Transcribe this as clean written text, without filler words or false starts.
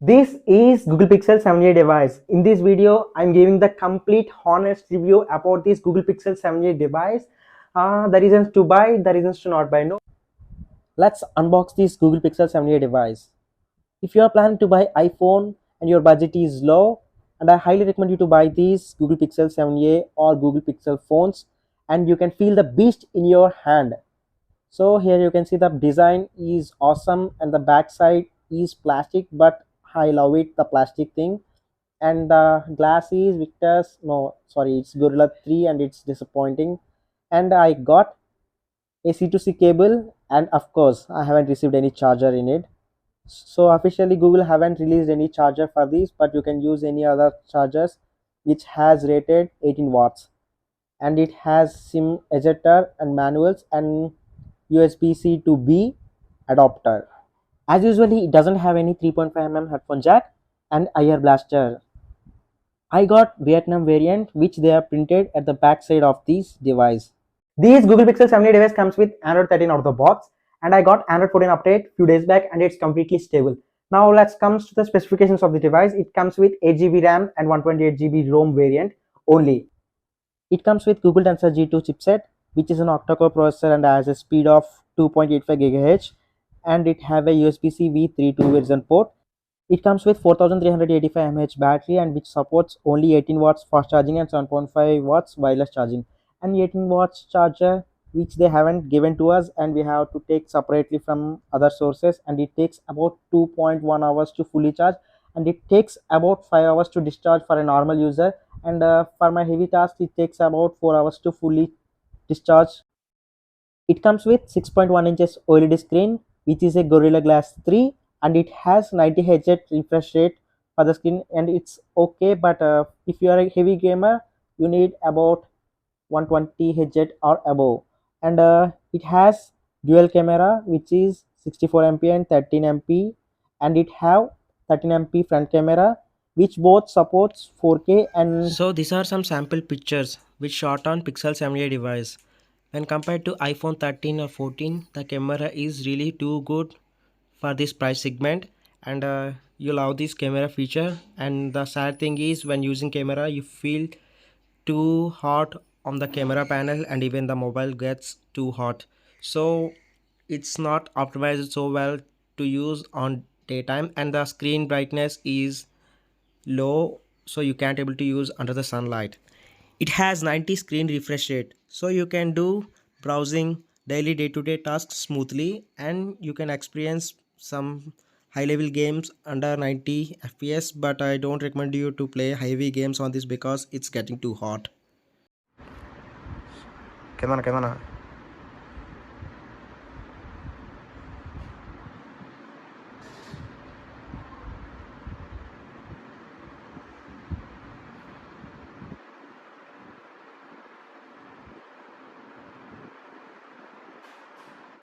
This is Google Pixel 7a device. In this video, I'm giving the complete honest review about this Google Pixel 7a device. The reasons to buy, the reasons to not buy. No, let's unbox this Google Pixel 7a device. If you are planning to buy iPhone and your budget is low, and I highly recommend you to buy these Google Pixel 7a or Google Pixel phones, and you can feel the beast in your hand. So here you can see the design is awesome and the back side is plastic, but I love it, the plastic thing. And the glass is Victor's, no sorry, it's Gorilla 3 and it's disappointing. And I got a C2C cable, and of course I haven't received any charger in it. So officially Google haven't released any charger for this, but you can use any other chargers which has rated 18 watts, and it has SIM ejector and manuals and USB-C to B adapter. As usually, it doesn't have any 3.5mm headphone jack and IR blaster. I got Vietnam variant, which they are printed at the back side of this device. This Google Pixel 7a device comes with Android 13 out of the box, and I got Android 14 update few days back, and it's completely stable. Now let's come to the specifications of the device. It comes with 8GB RAM and 128GB ROM variant only. It comes with Google Tensor G2 chipset, which is an octa-core processor and has a speed of 2.85 GHz, and it have a USB-C V3.2 version port. It comes with 4385 mAh battery, and which supports only 18 watts fast charging and 7.5 watts wireless charging. And 18 watts charger, which they haven't given to us, and we have to take separately from other sources, and it takes about 2.1 hours to fully charge, and it takes about 5 hours to discharge for a normal user, and for my heavy task it takes about 4 hours to fully discharge. It comes with 6.1 inches OLED screen, which is a Gorilla Glass 3, and it has 90 Hz refresh rate for the screen, and it's okay. But if you are a heavy gamer, you need about 120 Hz or above. And it has dual camera, which is 64 MP and 13 MP, and it have 13 MP front camera, which both supports 4K. And so these are some sample pictures which shot on Pixel 7a device. When compared to iPhone 13 or 14, the camera is really too good for this price segment, and you love this camera feature. And the sad thing is, when using camera, you feel too hot on the camera panel, and even the mobile gets too hot. So it's not optimized so well to use on daytime, and the screen brightness is low, so you can't able to use under the sunlight. It has 90 screen refresh rate, so you can do browsing daily day-to-day tasks smoothly, and you can experience some high-level games under 90 fps. But I don't recommend you to play heavy games on this because it's getting too hot. Gimana?